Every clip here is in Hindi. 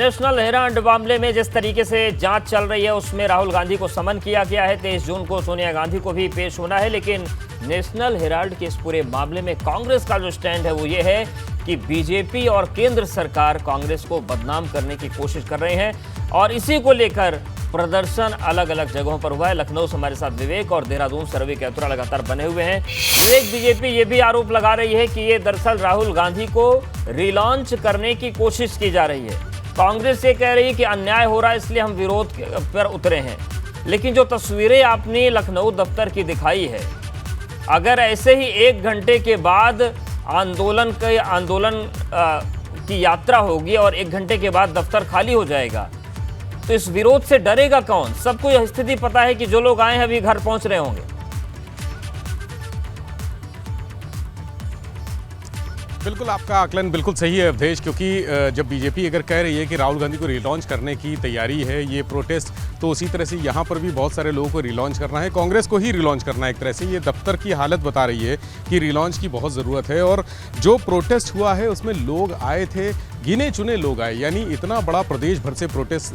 नेशनल हेराल्ड मामले में जिस तरीके से जांच चल रही है उसमें राहुल गांधी को समन किया गया है। 23 जून को सोनिया गांधी को भी पेश होना है, लेकिन नेशनल हेराल्ड के इस पूरे मामले में कांग्रेस का जो स्टैंड है वो ये है कि बीजेपी और केंद्र सरकार कांग्रेस को बदनाम करने की कोशिश कर रहे हैं और इसी को लेकर प्रदर्शन अलग अलग जगहों पर हुआ है। लखनऊ से हमारे साथ विवेक और देहरादून से रवि कैथुरा लगातार बने हुए हैं। विवेक, बीजेपी ये भी आरोप लगा रही है कि ये दरअसल राहुल गांधी को रिलॉन्च करने की कोशिश की जा रही है। कांग्रेस ये कह रही है कि अन्याय हो रहा है इसलिए हम विरोध पर उतरे हैं, लेकिन जो तस्वीरें आपने लखनऊ दफ्तर की दिखाई है, अगर ऐसे ही 1 घंटे के बाद आंदोलन की यात्रा होगी और 1 घंटे के बाद दफ्तर खाली हो जाएगा, तो इस विरोध से डरेगा कौन? सबको यह स्थिति पता है कि जो लोग आए हैं अभी घर पहुंच रहे होंगे। बिल्कुल, आपका आकलन बिल्कुल सही है अवधेश, क्योंकि जब बीजेपी अगर कह रही है कि राहुल गांधी को रिलॉन्च करने की तैयारी है, ये प्रोटेस्ट, तो उसी तरह से यहाँ पर भी बहुत सारे लोगों को रिलॉन्च करना है, कांग्रेस को ही रिलॉन्च करना है। एक तरह से ये दफ्तर की हालत बता रही है कि रिलॉन्च की बहुत ज़रूरत है। और जो प्रोटेस्ट हुआ है उसमें लोग आए थे, गिने चुने लोग आए, यानी इतना बड़ा प्रदेश भर से प्रोटेस्ट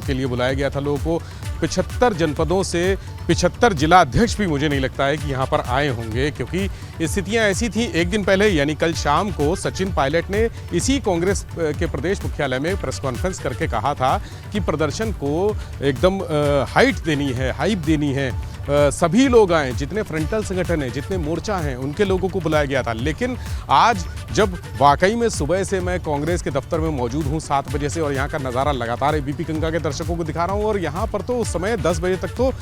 के लिए बुलाया गया था लोगों को। 75 जनपदों से 75 जिला अध्यक्ष भी मुझे नहीं लगता है कि यहाँ पर आए होंगे, क्योंकि स्थितियाँ ऐसी थी। एक दिन पहले यानी कल शाम को सचिन पायलट ने इसी कांग्रेस के प्रदेश मुख्यालय में प्रेस कॉन्फ्रेंस करके कहा था कि प्रदर्शन को एकदम हाइट देनी है, हाइप देनी है, सभी लोग आए, जितने फ्रंटल संगठन हैं, जितने मोर्चा हैं, उनके लोगों को बुलाया गया था। लेकिन आज जब वाकई में सुबह से मैं कांग्रेस के दफ्तर में मौजूद हूँ 7 बजे से, और यहाँ का नज़ारा लगातार एबीपी गंगा के दर्शकों को दिखा रहा हूँ, और यहाँ पर तो उस समय 10 बजे तक तो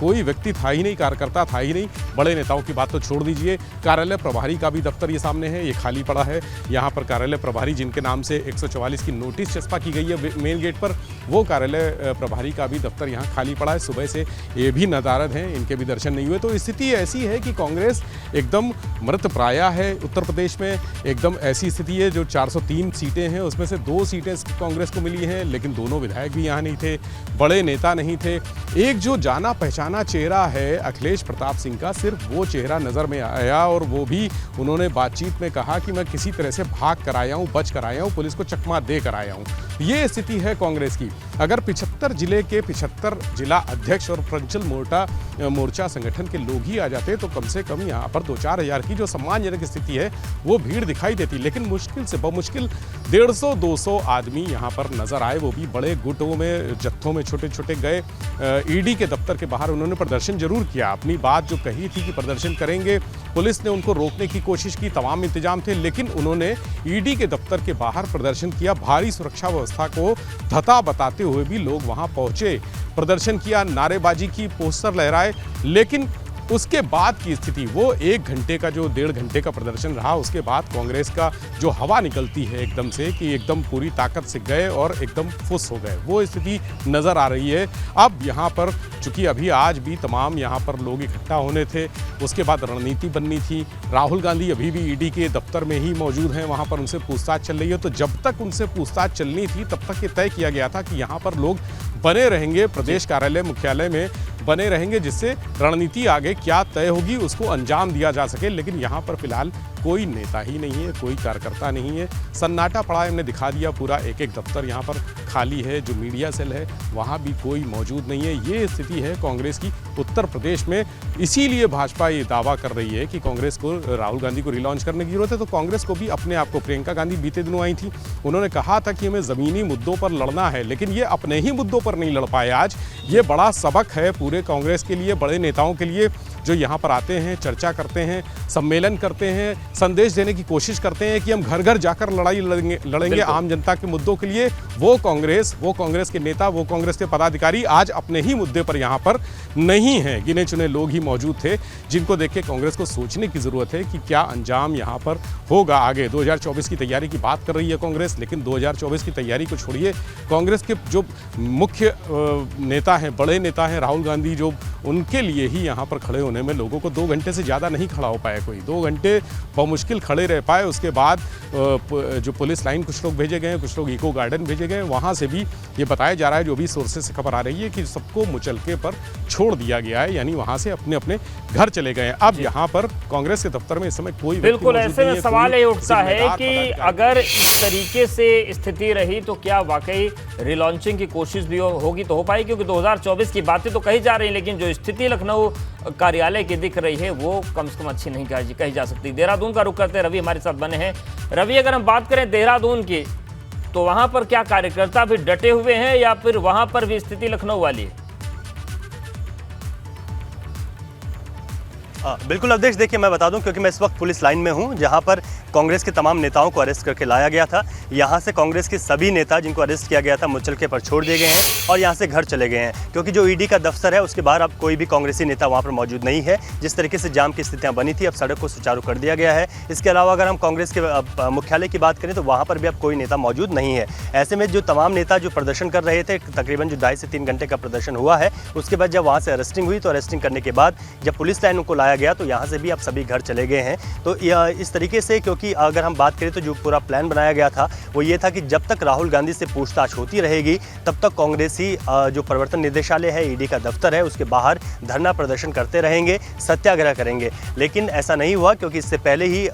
कोई व्यक्ति था ही नहीं, कार्यकर्ता था ही नहीं। बड़े नेताओं की बात तो छोड़ दीजिए, कार्यालय प्रभारी का भी दफ्तर ये सामने है, ये खाली पड़ा है। यहाँ पर कार्यालय प्रभारी जिनके नाम से 144 की नोटिस चस्पा की गई है मेन गेट पर, वो कार्यालय प्रभारी का भी दफ्तर यहाँ खाली पड़ा है। सुबह से ये भी नदारद हैं, इनके भी दर्शन नहीं हुए। तो स्थिति ऐसी है कि कांग्रेस एकदम मृतप्राया है उत्तर प्रदेश में। एकदम ऐसी स्थिति है, जो 403 सीटें हैं उसमें से 2 सीटें कांग्रेस को मिली हैं, लेकिन दोनों विधायक भी यहाँ नहीं थे, बड़े नेता नहीं थे। एक जो जाना पहचाना चेहरा है अखिलेश प्रताप सिंह का, सिर्फ वो चेहरा नज़र में आया, और वो भी उन्होंने बातचीत में कहा कि मैं किसी तरह से भाग कर आया हूँ, बच कर आया हूँ, पुलिस को चकमा दे कर आया हूँ। ये स्थिति है कांग्रेस की। अगर 75 जिले के 75 जिला अध्यक्ष और प्रंचल मोर्चा संगठन के लोग ही आ जाते तो कम से कम यहाँ पर 2-4 हज़ार की जो सम्मानजनक स्थिति है वो भीड़ दिखाई देती। लेकिन मुश्किल से बमुश्किल 150-200 आदमी यहाँ पर नजर आए, वो भी बड़े गुटों में, जत्थों में, छोटे छोटे गए। ईडी के दफ्तर के बाहर उन्होंने प्रदर्शन जरूर किया, अपनी बात जो कही थी कि प्रदर्शन करेंगे, पुलिस ने उनको रोकने की कोशिश की, तमाम इंतजाम थे, लेकिन उन्होंने ईडी के दफ्तर के बाहर प्रदर्शन किया। भारी सुरक्षा व्यवस्था को धता बताते हुए भी लोग वहां पहुंचे, प्रदर्शन किया, नारेबाजी की, पोस्टर लहराए। लेकिन उसके बाद की स्थिति, वो 1 घंटे का जो 1.5 घंटे का प्रदर्शन रहा, उसके बाद कांग्रेस का जो हवा निकलती है एकदम से, कि एकदम पूरी ताकत से गए और एकदम फुस हो गए, वो स्थिति नज़र आ रही है। अब यहाँ पर चूंकि अभी आज भी तमाम यहाँ पर लोग इकट्ठा होने थे, उसके बाद रणनीति बननी थी। राहुल गांधी अभी भी ईडी के दफ्तर में ही मौजूद हैं, वहाँ पर उनसे पूछताछ चल रही है। तो जब तक उनसे पूछताछ चलनी थी तब तक ये तय किया गया था कि यहाँ पर लोग बने रहेंगे, प्रदेश कार्यालय मुख्यालय में बने रहेंगे, जिससे रणनीति आगे क्या तय होगी उसको अंजाम दिया जा सके। लेकिन यहाँ पर फिलहाल कोई नेता ही नहीं है, कोई कार्यकर्ता नहीं है, सन्नाटा पड़ा है। हमने दिखा दिया पूरा एक दफ्तर यहाँ पर खाली है, जो मीडिया सेल है वहाँ भी कोई मौजूद नहीं है। ये स्थिति है कांग्रेस की उत्तर प्रदेश में। इसीलिए भाजपा ये दावा कर रही है कि कांग्रेस को, राहुल गांधी को रिलॉन्च करने की जरूरत है। तो कांग्रेस को भी अपने आप को, प्रियंका गांधी बीते दिनों आई थी, उन्होंने कहा था कि हमें ज़मीनी मुद्दों पर लड़ना है, लेकिन ये अपने ही मुद्दों पर नहीं लड़ पाए। आज ये बड़ा सबक है पूरे कांग्रेस के लिए, बड़े नेताओं के लिए, जो यहाँ पर आते हैं, चर्चा करते हैं, सम्मेलन करते हैं, संदेश देने की कोशिश करते हैं कि हम घर घर जाकर लड़ाई लड़ेंगे आम जनता के मुद्दों के लिए। वो कांग्रेस के नेता, वो कांग्रेस के पदाधिकारी आज अपने ही मुद्दे पर यहाँ पर नहीं हैं। गिने चुने लोग ही मौजूद थे, जिनको देख के कांग्रेस को सोचने की ज़रूरत है कि क्या अंजाम यहाँ पर होगा आगे। 2024 की तैयारी की बात कर रही है कांग्रेस, लेकिन 2024 की तैयारी को छोड़िए, कांग्रेस के जो मुख्य नेता हैं, बड़े नेता हैं राहुल गांधी, जो उनके लिए ही यहाँ पर खड़े होने में लोगों को 2 घंटे से ज़्यादा नहीं खड़ा हो पाया कोई, 2 घंटे बमुश्किल खड़े रह पाए। उसके बाद जो पुलिस लाइन कुछ लोग भेजे गए, कुछ लोग इको गार्डन भेजे गए, वहाँ से भी ये बताया जा रहा है, जो भी सोर्सेस से खबर आ रही है कि सबको मुचलके पर छोड़ दिया गया है, यानी वहाँ से अपने अपने घर चले गए हैं। अब यहाँ पर कांग्रेस के दफ्तर में इस समय कोई बिल्कुल ऐसे में सवाल ये उठता है कि अगर इस तरीके से स्थिति रही तो क्या वाकई रिलॉन्चिंग की कोशिश भी होगी तो हो पाई, क्योंकि 2024 की बातें तो कही जा रही हैं, लेकिन जो स्थिति लखनऊ कार्यालय की दिख रही है वो कम से कम अच्छी नहीं कही जा सकती। देहरादून का रुख करते हैं, रवि हमारे साथ बने हैं। रवि, अगर हम बात करें देहरादून की, तो वहां पर क्या कार्यकर्ता भी डटे हुए हैं या फिर वहां पर भी स्थिति लखनऊ वाली है? बिल्कुल अवधेश, देखिए मैं बता दूं, क्योंकि मैं इस वक्त पुलिस लाइन में हूं, जहां पर कांग्रेस के तमाम नेताओं को अरेस्ट करके लाया गया था। यहां से कांग्रेस के सभी नेता जिनको अरेस्ट किया गया था मुचलके पर छोड़ दिए गए हैं और यहां से घर चले गए हैं, क्योंकि जो ईडी का दफ्तर है उसके बाहर अब कोई भी कांग्रेसी नेता वहां पर मौजूद नहीं है। जिस तरीके से जाम की स्थितियां बनी थी, अब सड़क को सुचारू कर दिया गया है। इसके अलावा अगर हम कांग्रेस के मुख्यालय की बात करें तो वहाँ पर भी अब कोई नेता मौजूद नहीं है। ऐसे में जो तमाम नेता जो प्रदर्शन कर रहे थे, तकरीबन जो 2.5 से 3 घंटे का प्रदर्शन हुआ है, उसके बाद जब वहाँ से अरेस्टिंग हुई, तो अरेस्टिंग करने के बाद जब पुलिस लाइन को लाया गया तो यहाँ से भी अब सभी घर चले गए हैं। तो इस तरीके से, क्योंकि अगर हम बात करें तो जो पूरा प्लान बनाया गया था वो ये था कि जब तक राहुल गांधी से पूछताछ होती रहेगी तब तक कांग्रेसी जो प्रवर्तन निदेशालय है, ईडी का दफ्तर है, उसके बाहर धरना प्रदर्शन करते रहेंगे, सत्याग्रह करेंगे। लेकिन ऐसा नहीं हुआ, क्योंकि इससे पहले ही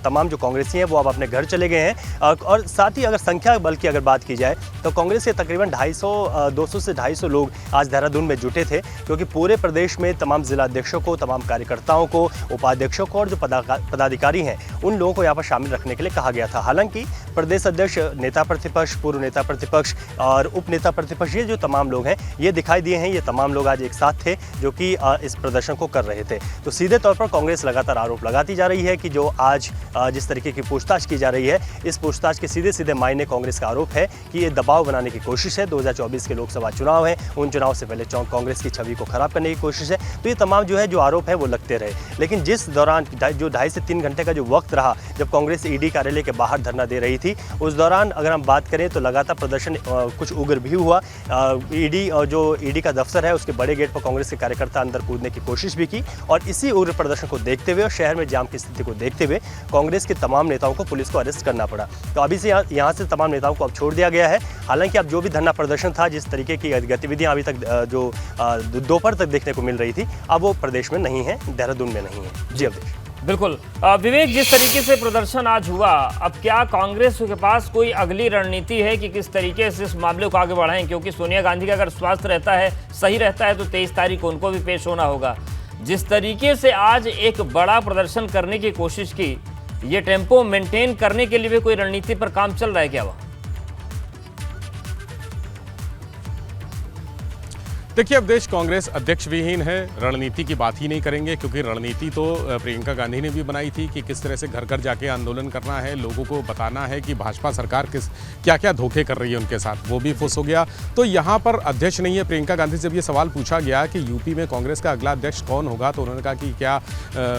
तमाम जो कांग्रेसी हैं वो अब अपने घर चले गए हैं। और साथ ही अगर संख्या बल की अगर बात की जाए तो कांग्रेस के तकरीबन 200 से 250 लोग आज देहरादून में जुटे थे, क्योंकि पूरे प्रदेश में तमाम जिलाध्यक्षों को, तमाम कार्यकर्ताओं को, उपाध्यक्षों को और जो पदाधिकारी हैं उन लोगों को यहाँ पर शामिल रखने के लिए कहा गया था। हालांकि प्रदेश अध्यक्ष, नेता प्रतिपक्ष, पूर्व नेता प्रतिपक्ष और उप नेता प्रतिपक्ष, ये जो तमाम लोग हैं ये दिखाई दिए हैं। ये तमाम लोग आज एक साथ थे जो कि इस प्रदर्शन को कर रहे थे। तो सीधे तौर पर कांग्रेस लगातार आरोप लगाती जा रही है कि जो आज जिस तरीके की पूछताछ की जा रही है, इस पूछताछ के सीधे सीधे मायने कांग्रेस का आरोप है कि ये दबाव बनाने की कोशिश है। 2024 के लोकसभा चुनाव है, उन चुनाव से पहले कांग्रेस की छवि को खराब करने की कोशिश है। तो ये तमाम जो है जो आरोप है वो लगते रहे। लेकिन जिस दौरान जो 2.5 से 3 घंटे का जो वक्त रहा जब कांग्रेस ईडी कार्यालय के बाहर धरना दे रही थी, उस दौरान अगर हम बात करें तो लगातार प्रदर्शन कुछ उग्र भी हुआ। ईडी का दफ्तर है उसके बड़े गेट पर कांग्रेस के कार्यकर्ता अंदर कूदने की कोशिश भी की, और इसी उग्र प्रदर्शन को देखते हुए और शहर में जाम की स्थिति को देखते हुए कांग्रेस के तमाम नेताओं को पुलिस को अरेस्ट करना पड़ा। तो अभी से यहाँ से तमाम नेताओं को अब छोड़ दिया गया है। हालांकि अब जो भी धरना प्रदर्शन था, जिस तरीके की गतिविधियां अभी तक जो दोपहर तक देखने को मिल रही थी, अब वो प्रदेश में नहीं है, देहरादून में नहीं है। जी अवधेश। बिल्कुल विवेक, जिस तरीके से प्रदर्शन आज हुआ, अब क्या कांग्रेस के पास कोई अगली रणनीति है कि किस तरीके से इस मामले को आगे बढ़ाएं? क्योंकि सोनिया गांधी का अगर स्वास्थ्य रहता है, सही रहता है, तो 23 तारीख को उनको भी पेश होना होगा। जिस तरीके से आज एक बड़ा प्रदर्शन करने की कोशिश की, ये टेम्पो मेंटेन करने के लिए भी कोई रणनीति पर काम चल रहा है क्या? वहाँ देखिए, अब देश कांग्रेस अध्यक्ष विहीन है, रणनीति की बात ही नहीं करेंगे, क्योंकि रणनीति तो प्रियंका गांधी ने भी बनाई थी कि किस तरह से घर घर जाके आंदोलन करना है, लोगों को बताना है कि भाजपा सरकार क्या क्या धोखे कर रही है उनके साथ। वो भी फुस हो गया। तो यहाँ पर अध्यक्ष नहीं है। प्रियंका गांधी से जब ये सवाल पूछा गया कि यूपी में कांग्रेस का अगला अध्यक्ष कौन होगा, तो उन्होंने कहा कि क्या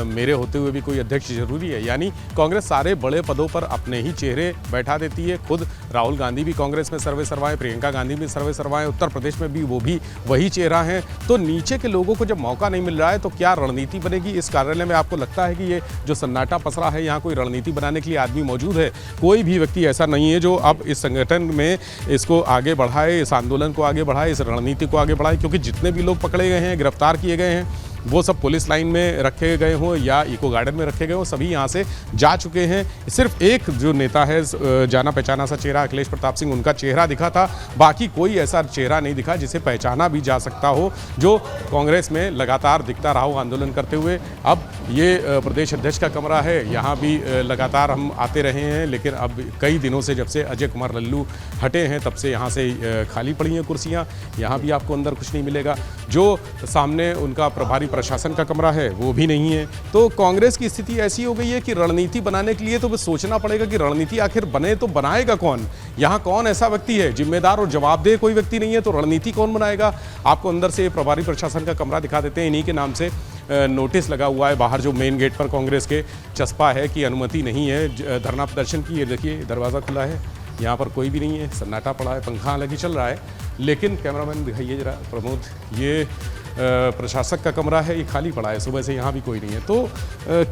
मेरे होते हुए भी कोई अध्यक्ष जरूरी है? यानी कांग्रेस सारे बड़े पदों पर अपने ही चेहरे बैठा देती है। खुद राहुल गांधी भी कांग्रेस में सर्वे सर्वाएं, प्रियंका गांधी भी सर्वे सर्वाएं, उत्तर प्रदेश में भी वो भी वही चेहरा है। तो नीचे के लोगों को जब मौका नहीं मिल रहा है तो क्या रणनीति बनेगी इस कार्यालय में? आपको लगता है कि ये जो सन्नाटा पसरा है, यहाँ कोई रणनीति बनाने के लिए आदमी मौजूद है? कोई भी व्यक्ति ऐसा नहीं है जो अब इस संगठन में इसको आगे बढ़ाए, इस आंदोलन को आगे बढ़ाए, इस रणनीति को आगे बढ़ाए, क्योंकि जितने भी लोग पकड़े गए हैं, गिरफ्तार किए गए हैं, वो सब पुलिस लाइन में रखे गए हों या इको गार्डन में रखे गए हों, सभी यहाँ से जा चुके हैं। सिर्फ एक जो नेता है, जाना पहचाना सा चेहरा, अखिलेश प्रताप सिंह, उनका चेहरा दिखा था। बाकी कोई ऐसा चेहरा नहीं दिखा जिसे पहचाना भी जा सकता हो, जो कांग्रेस में लगातार दिखता रहा हो आंदोलन करते हुए। अब ये प्रदेश अध्यक्ष का कमरा है, यहाँ भी लगातार हम आते रहे हैं, लेकिन अब कई दिनों से, जब से अजय कुमार लल्लू हटे हैं, तब से यहाँ से खाली पड़ी हैं कुर्सियाँ। यहाँ भी आपको अंदर कुछ नहीं मिलेगा। जो सामने उनका प्रभारी प्रशासन का कमरा है, वो भी नहीं है। तो कांग्रेस की स्थिति ऐसी हो गई है कि रणनीति बनाने के लिए तो सोचना पड़ेगा कि रणनीति आखिर बने तो बनाएगा कौन? यहाँ कौन ऐसा व्यक्ति है, जिम्मेदार और जवाबदेह कोई व्यक्ति नहीं है, तो रणनीति कौन बनाएगा? आपको अंदर से प्रभारी प्रशासन का कमरा दिखा देते हैं। इन्हीं के नाम से नोटिस लगा हुआ है बाहर, जो मेन गेट पर कांग्रेस के चस्पा है कि अनुमति नहीं है धरना प्रदर्शन की। ये देखिए, दरवाज़ा खुला है, यहाँ पर कोई भी नहीं है, सन्नाटा पड़ा है, पंखा हालांकि चल रहा है। लेकिन कैमरामैन दिखाइए जरा प्रमोद, ये प्रशासक का कमरा है, ये खाली पड़ा है, सुबह से यहाँ भी कोई नहीं है। तो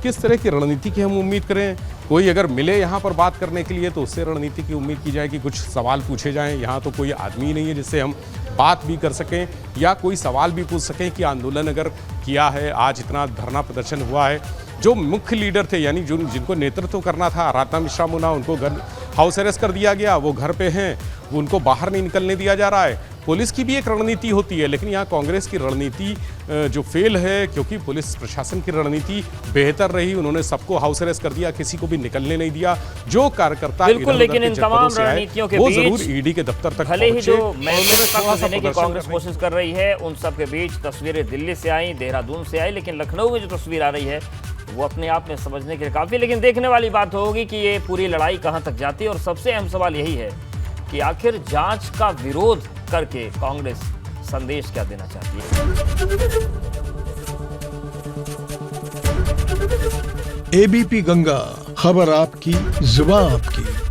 किस तरह की रणनीति की हम उम्मीद करें? कोई अगर मिले यहाँ पर बात करने के लिए तो उससे रणनीति की उम्मीद की जाए कि कुछ सवाल पूछे जाएं। यहाँ तो कोई आदमी नहीं है जिससे हम बात भी कर सकें या कोई सवाल भी पूछ सकें कि आंदोलन अगर किया है, आज इतना धरना प्रदर्शन हुआ है, जो मुख्य लीडर थे यानी जिनको नेतृत्व करना था, आराधना मिश्रा मुना, उनको घर हाउस अरेस्ट कर दिया गया, वो घर पे हैं, उनको बाहर नहीं निकलने दिया जा रहा है। पुलिस की भी एक रणनीति होती है, लेकिन यहाँ कांग्रेस की रणनीति जो फेल है, क्योंकि पुलिस प्रशासन की रणनीति बेहतर रही। उन्होंने सबको हाउस अरेस्ट कर दिया, किसी को भी निकलने नहीं दिया। जो कार्यकर्ता बिल्कुल, लेकिन इन तमाम रणनीतियों के वो बीच जरूर ईडी के दफ्तर तक भले ही जो पहुंचे, देने की कांग्रेस कोशिश कर रही है, उन सब के बीच तस्वीरें दिल्ली से आई, देहरादून से आई, लेकिन लखनऊ में जो तस्वीर आ रही है वो अपने आप में समझने के लिए काफ़ी। लेकिन देखने वाली बात होगी कि ये पूरी लड़ाई कहां तक जाती है, और सबसे अहम सवाल यही है कि आखिर जांच का विरोध करके कांग्रेस संदेश क्या देना चाहती है। एबीपी गंगा, खबर आपकी, जुबान आपकी।